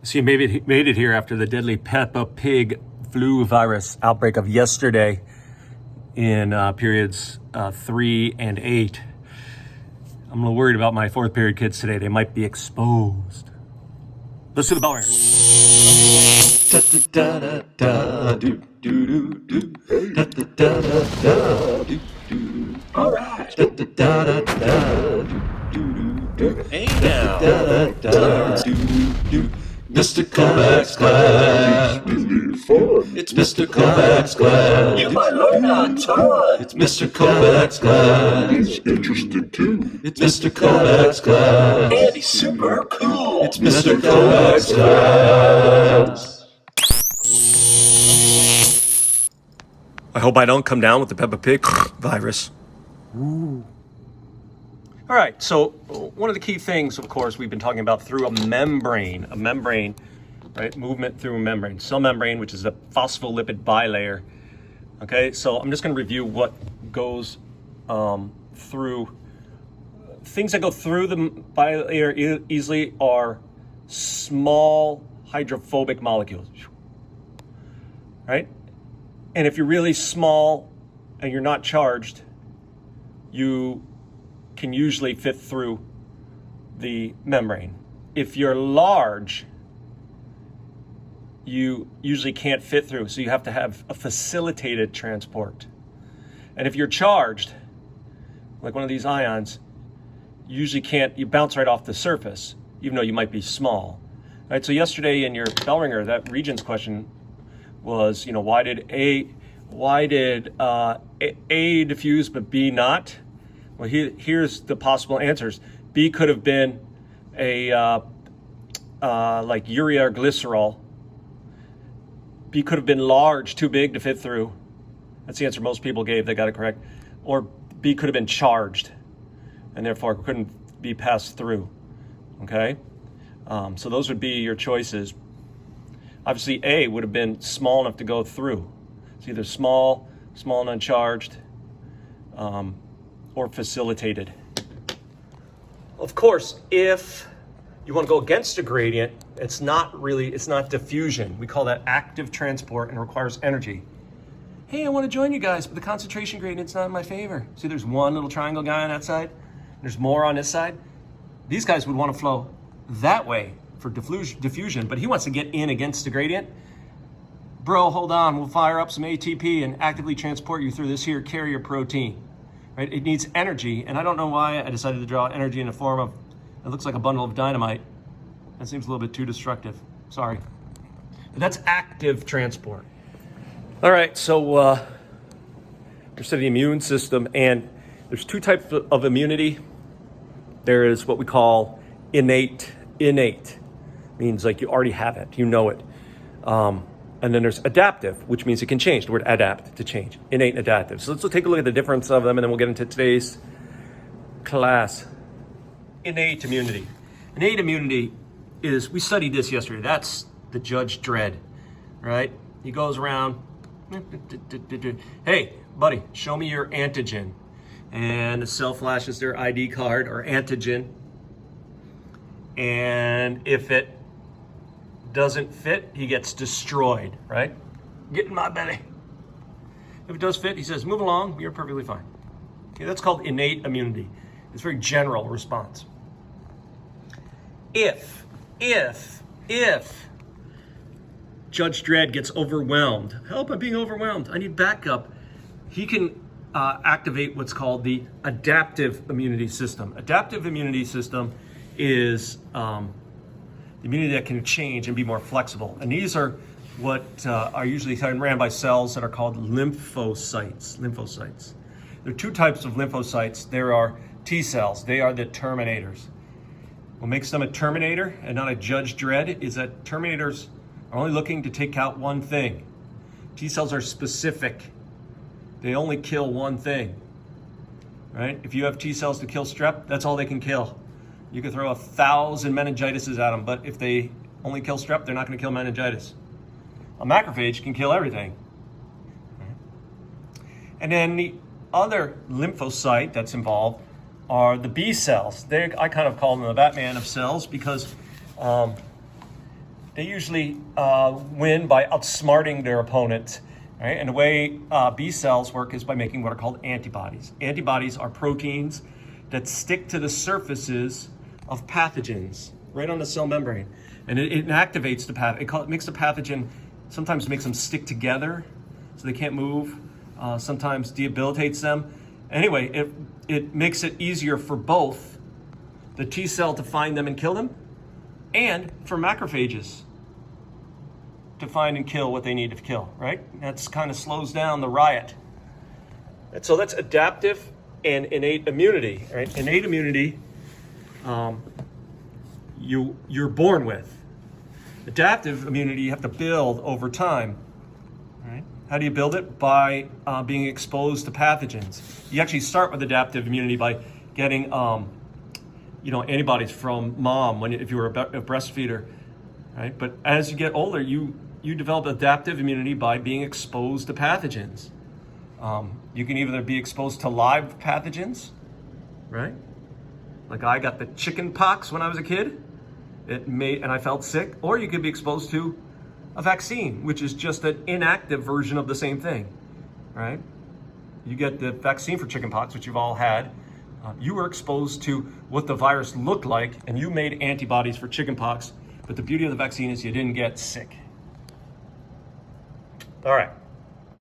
So you made it here after the deadly Peppa Pig flu virus outbreak of yesterday in periods 3 and 8. I'm a little worried about my fourth period kids today. They might be exposed. Let's do the Bellringer. All right. Hey now. Mr. Kovacs class. It's Mr. Kovacs class. You might learn a ton. It's Mr. Kovacs class. He's interested too. It's Mr. Kovacs class. And he's super cool. It's Mr. Kovacs class. I hope I don't come down with the Peppa Pig virus. Ooh. All right, so one of the key things, of course, we've been talking about through a membrane, right? Movement through a membrane. Cell membrane, which is a phospholipid bilayer. Okay, so I'm just going to review what goes through. Things that go through the bilayer easily are small hydrophobic molecules, right? And if you're really small and you're not charged, you can usually fit through the membrane. If you're large, you usually can't fit through, so you have to have a facilitated transport. And if you're charged, like one of these ions, you usually can't, you bounce right off the surface, even though you might be small. All right, so yesterday in your Bellringer, that Regents question was, why did A diffuse but B not? Well, here's the possible answers. B could have been a like urea or glycerol. B could have been large, too big to fit through. That's the answer most people gave. They got it correct. Or B could have been charged, and therefore couldn't be passed through. Okay, so those would be your choices. Obviously, A would have been small enough to go through. It's either small and uncharged, or facilitated. Of course, if you want to go against a gradient, it's not diffusion. We call that active transport and requires energy. Hey, I want to join you guys, but the concentration gradient's not in my favor. See, there's one little triangle guy on that side. There's more on this side. These guys would want to flow that way for diffusion, but he wants to get in against the gradient. Bro, hold on, we'll fire up some ATP and actively transport you through this here carrier protein. Right? It needs energy, and I don't know why I decided to draw energy in the form of, it looks like a bundle of dynamite. That seems a little bit too destructive. Sorry. But that's active transport. All right, so we're studying the immune system, and there's two types of immunity. There is what we call innate. Means like you already have it, you know it. And then there's adaptive, which means it can change. The word adapt, to change. Innate and adaptive. So let's take a look at the difference of them, and then we'll get into today's class. Innate immunity. Innate immunity is, we studied this yesterday. That's the Judge Dredd, right? He goes around, hey, buddy, show me your antigen. And the cell flashes their ID card or antigen. And if it doesn't fit, he gets destroyed, right? Get in my belly. If it does fit, he says, move along, you're perfectly fine. Okay, that's called innate immunity. It's a very general response. If Judge Dredd gets overwhelmed, help, I'm being overwhelmed, I need backup, he can activate what's called the adaptive immunity system. Adaptive immunity system is immunity that can change and be more flexible. And these are what are usually ran by cells that are called lymphocytes. There are two types of lymphocytes. There are T cells. They are the terminators. What makes them a terminator and not a Judge Dredd is that terminators are only looking to take out one thing. T cells are specific. They only kill one thing, right? If you have T cells to kill strep, that's all they can kill. You can throw 1,000 meningitises at them, but if they only kill strep, they're not going to kill meningitis. A macrophage can kill everything. And then the other lymphocyte that's involved are the B cells. I kind of call them the Batman of cells because they usually win by outsmarting their opponent. Right? And the way B cells work is by making what are called antibodies. Antibodies are proteins that stick to the surfaces of pathogens right on the cell membrane. And it activates the pathogen. It makes the pathogen, sometimes makes them stick together so they can't move, sometimes debilitates them. Anyway, it makes it easier for both the T cell to find them and kill them, and for macrophages to find and kill what they need to kill, right? That's kind of slows down the riot. And so that's adaptive and innate immunity, right? Innate immunity, you're born with. Adaptive immunity you have to build over time, right? How do you build it? By being exposed to pathogens. You actually start with adaptive immunity by getting, antibodies from mom if you were a breastfeeder, right? But as you get older, you develop adaptive immunity by being exposed to pathogens. You can either be exposed to live pathogens, right? Like I got the chicken pox when I was a kid, and I felt sick, or you could be exposed to a vaccine, which is just an inactive version of the same thing, right? You get the vaccine for chicken pox, which you've all had. You were exposed to what the virus looked like, and you made antibodies for chicken pox. But the beauty of the vaccine is you didn't get sick. All right.